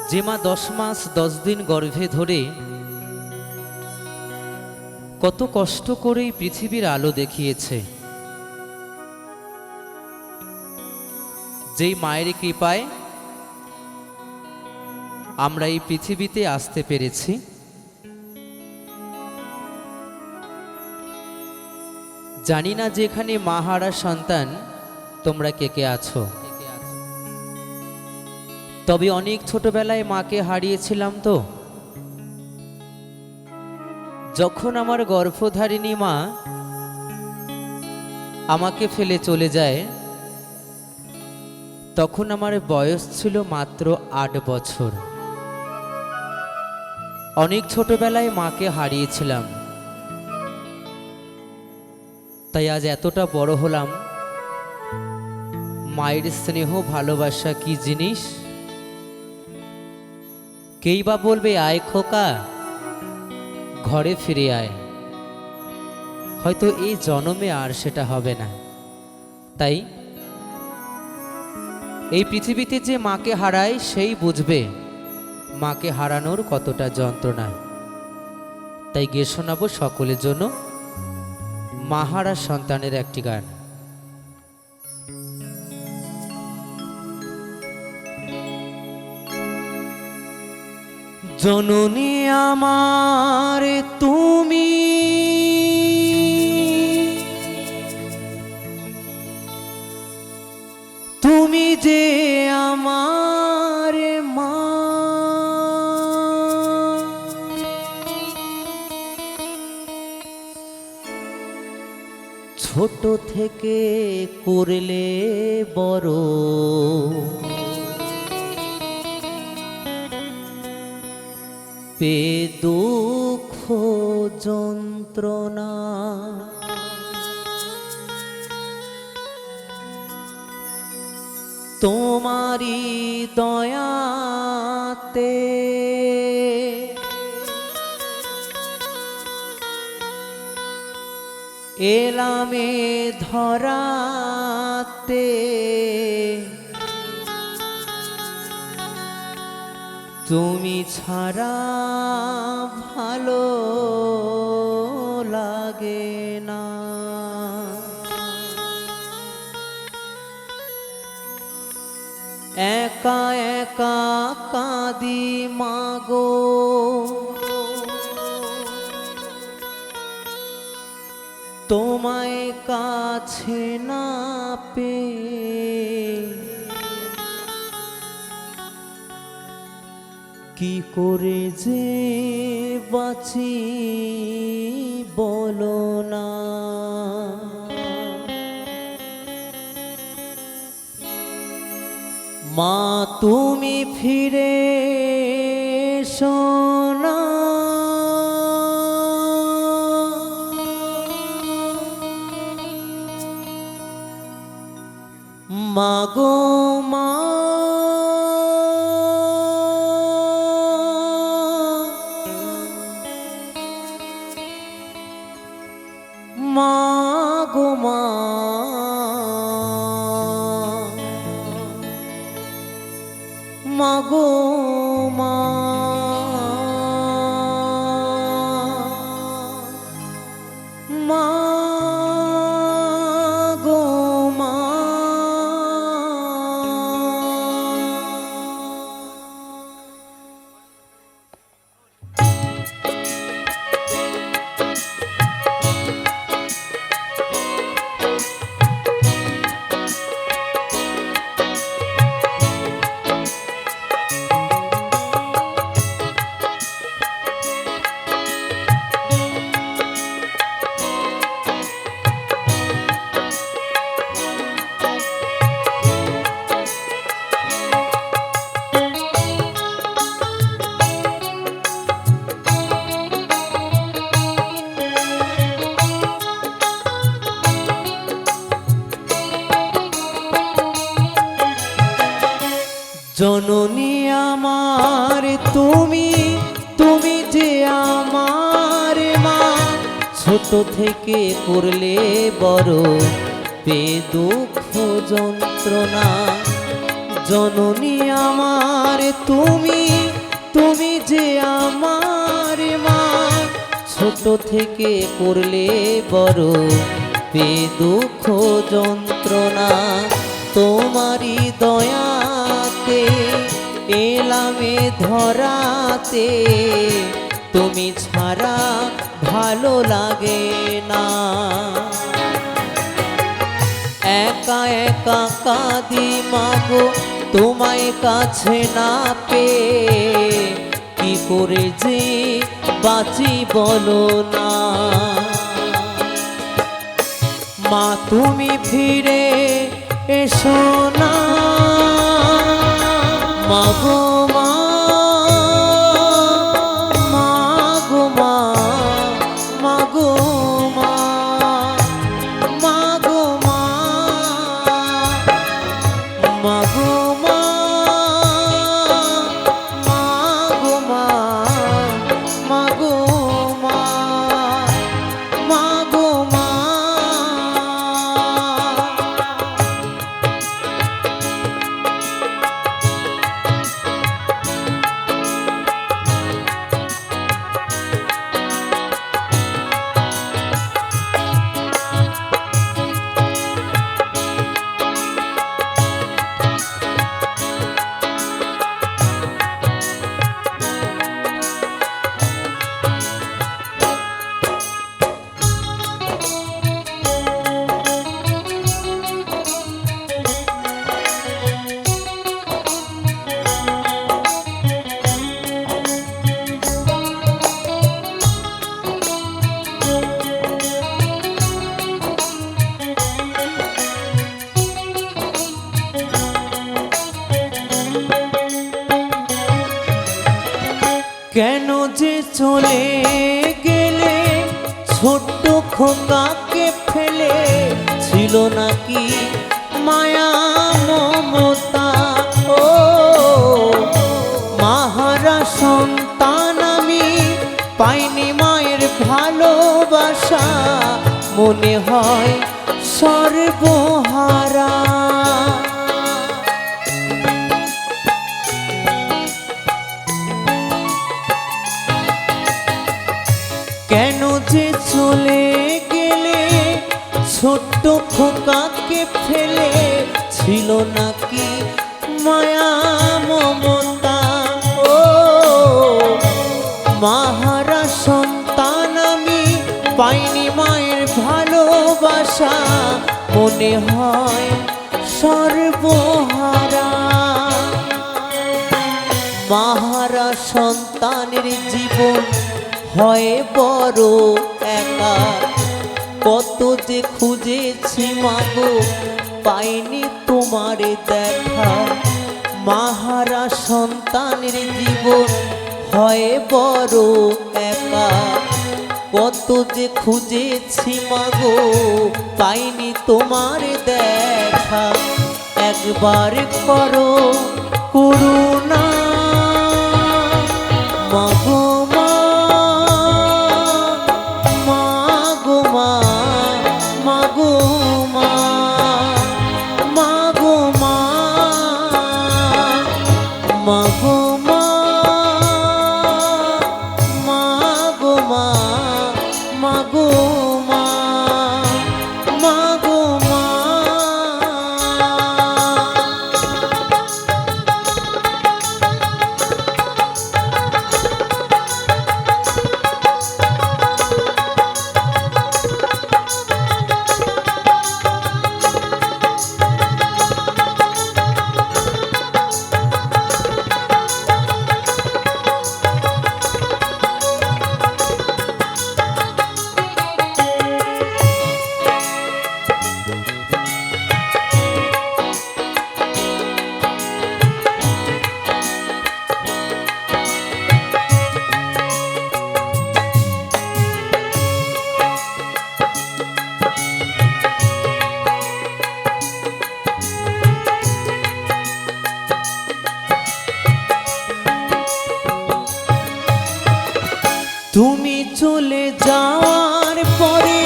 যে মা 10 মাস 10 দিন গর্ভে ধরে কত কষ্ট করে পৃথিবীর আলো দেখিয়েছে, যেই মায়ের কৃপায় আমরা এই পৃথিবীতে আসতে পেরেছি। জানি না যেখানে মা হারা সন্তান তোমরা কে কে আছো, তবে অনেক ছোটবেলায় মাকে হারিয়েছিলাম। তো যখন আমার গর্ভধারিণী মা আমাকে ফেলে চলে যায়, তখন আমার বয়স ছিল মাত্র 8 বছর। অনেক ছোটবেলায় মাকে হারিয়েছিলাম, তাই আজ এতটা বড় হলাম। মায়ের স্নেহ ভালোবাসা কি জিনিস, কেই বা বলবে আয় খোকা ঘরে ফিরে আয়, হয়তো এই জন্মে আর সেটা হবে না। তাই এই পৃথিবীতে যে মাকে হারায় সেই বুঝবে মাকে হারানোর কতটা যন্ত্রণা। তাই গিয়ে শোনাবো সকলের জন্য মা হারা সন্তানের একটি গান। জননী আমার তুমি, তুমি যে আমার মা, ছোট থেকে করলে বড়, পে দুঃখ যন্ত্রণা, তোমারি দয়াতে এলামে ধরাতে, তুমি ছাড়া ভালো লাগে না। একা একা কাঁদি মাগো, তোমায় কাছে না পেয়ে, কি করে যে বাঁচি বলো না। মা তুমি ফিরে এসো না, মাগো মা, মাগো মা, মাগো মা, মাগো মা। জননী আমার তুমি, তুমি যে আমার মা, ছোট থেকে করলে বড়, পে দুঃখ যন্ত্রণা। জননী আমার তুমি, তুমি যে আমার মা, ছোট থেকে করলে বড়, পে দুঃখ যন্ত্রণা তোমারই দয়াতে এলামে ধরাতে, তুমি ছাড়া ভালো লাগে না। একা একা কাঁদি মাগো তোমায় কাছে না পেয়ে, কি করে যে বাঁচি বলো না। মা তুমি ফিরে এসো না, মাগো মা, মাগো মা, মাগো মা, মাগো মা, মাগো মা, মাগো মা, মাগো মা, মাগো মা। কেন যে চলে গেলে ছোট্ট খোকাকে ফেলে, ছিল নাকি মায়া মমতা? ও মাহারা সন্তান আমি, পাইনি মায়ের ভালোবাসা, মনে হয় সর্বহারা। কেন যে চলে গেলে ছোট্ট খোকাকে ফেলে, ছিল নাকি মায়া মমতা? ও মাহারা সন্তান আমি, পাইনি মায়ের ভালোবাসা, মনে হয় সর্বহারা। মাহারা সন্তানের জীবন হয় বড় একা, কত যে খুঁজেছি মাগো পাইনি তোমার দেখা। মাহারা সন্তানের জীবন হয় বড় একা, কত যে খুঁজেছি মাগো পাইনি তোমার দেখা। একবার করো করুণা মাগো মা, মাগো মা, মাগো মা, মাগো মা, মাগো মা, মাগো মা, মাগো মা, মাগো মা। তুমি চলে যাওয়ার পরে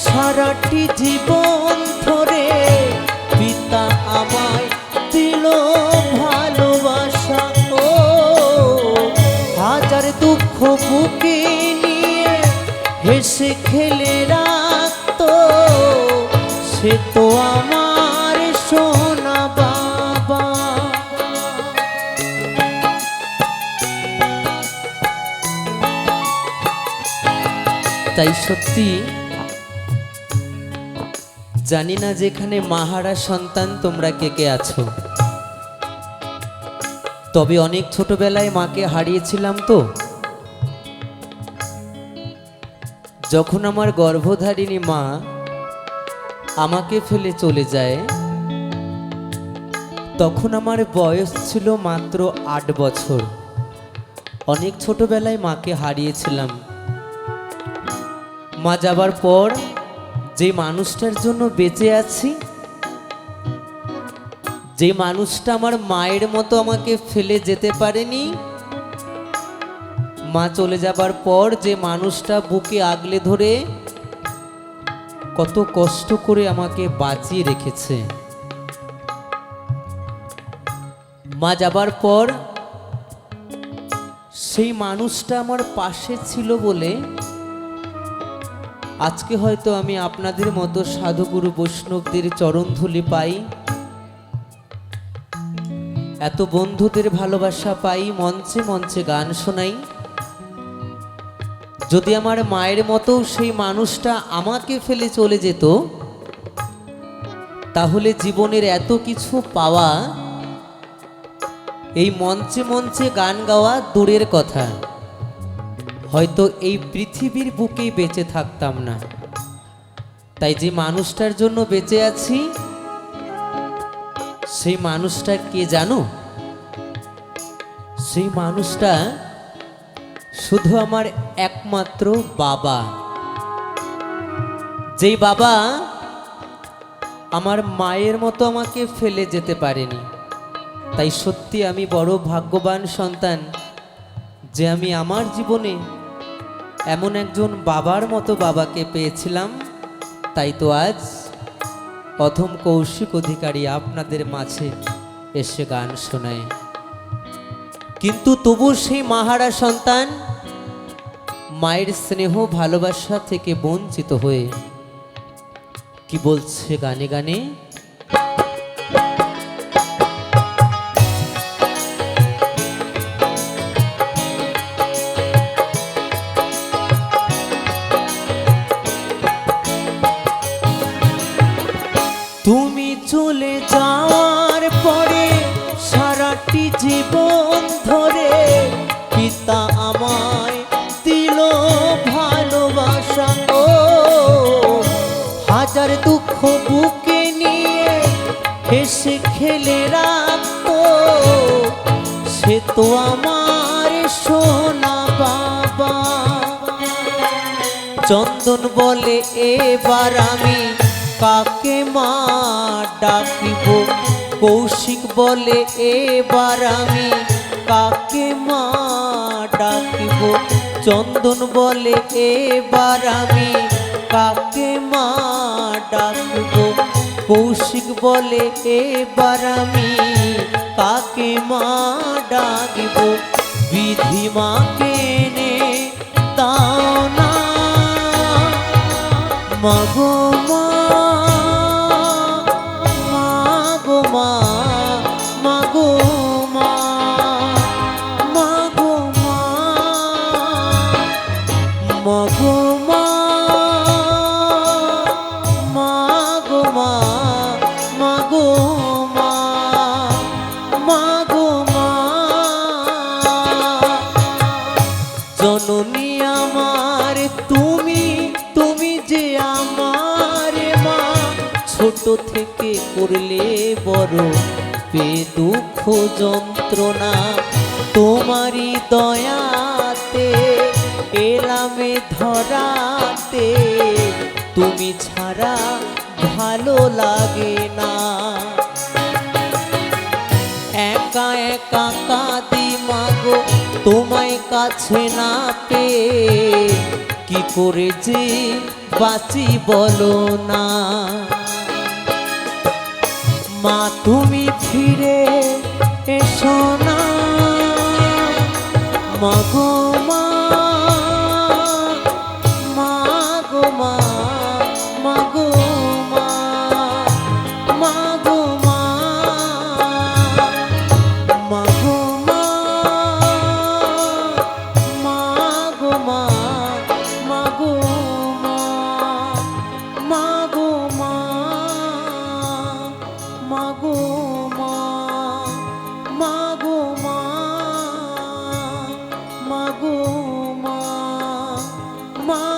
সারাটি জীবন ধরে পিতা আমায় দিল ভালোবাসা। ও হেসে খেলে রাখতো, সে তো আমার সোনা বাবা। তাই সত্যি জানি না যেখানে মাহারা সন্তান তোমরা কে কে আছো, তবে অনেক ছোটবেলায় মাকে হারিয়েছিলাম। তো যখন আমার গর্ভধারিণী মা আমাকে ফেলে চলে যায়, তখন আমার বয়স ছিল মাত্র 8 বছর। অনেক ছোটবেলায় মাকে হারিয়েছিলাম। মা যাবার পর যে মানুষটার জন্য বেঁচে আছি, যে মানুষটা আমার মায়ের মতো আমাকে ফেলে যেতে পারেনি, মা চলে যাবার পর যে মানুষটা বুকে আগলে ধরে কত কষ্ট করে আমাকে বাঁচিয়ে রেখেছে, মা যাবার পর সেই মানুষটা আমার পাশে ছিল বলে আজকে হয়তো আমি আপনাদের মতো সাধুগুরু বৈষ্ণবদের চরণধুলি পাই, এত বন্ধুদের ভালোবাসা পাই, মঞ্চে মঞ্চে গান শোনাই। যদি আমার মায়ের মতো সেই মানুষটা আমাকে ফেলে চলে যেত, তাহলে জীবনের এত কিছু পাওয়া, এই মঞ্চে মঞ্চে গান গাওয়া দূরের কথা, হয়তো এই পৃথিবীর বুকেই বেঁচে থাকতাম না। তাই যে মানুষটার জন্য বেঁচে আছি, সেই মানুষটা কে জানো? সেই মানুষটা শুধু আমার একমাত্র বাবা। যেই বাবা আমার মায়ের মতো আমাকে ফেলে যেতে পারেনি। তাই সত্যি আমি বড় ভাগ্যবান সন্তান যে আমি আমার জীবনে এমন একজন বাবার মতো বাবাকে পেয়েছিলাম। তাই তো আজ অথম কৌশিক অধিকারী আপনাদের মাঝে এসে গান শোনায়। কিন্তু তবু সেই মাহারা সন্তান মায়ের স্নেহ ভালোবাসা থেকে বঞ্চিত হয়ে কি বলছে গানে গানে, তুমি চলে যাওয়ার পরে সারাটি জীবন ধরে পিতা আমায় দিল ভালোবাসা, ও হাজার দুঃখ বুকে নিয়ে হেসে খেলে রাখতো, সে তো আমার সোনা বাবা। চন্দন বলে এবার আমি কাকে মা ডাকিব, কৌশিক বলে এবার আমি কাকে মা ডাকিব, চন্দন বলে এবার আমি কাকে মা ডাকিব, কৌশিক বলে এবার আমি কাকে মা ডাকিব। বিধি মাকে নে দাও না মাগো মা, মাগো মা, মাগো মা, মাগো মা, মাগো মা, মাগো মা, মাগো মা, মাগো মা। জননী আমার তুমি, তুমি যে আমার মা, ছোট থেকে করলে বড় পে দুঃখ যন্ত্রণা, তোমারই দয়াতে এলামে ধরাতে, তুমি ছাড়া ভালো লাগে না। একা একা কাঁদি মাগো তোমায় কাছে না পেয়ে, কি করে যে বাঁচি বলো না। মা তুমি ফিরে এসো না মাগো মা, মা মা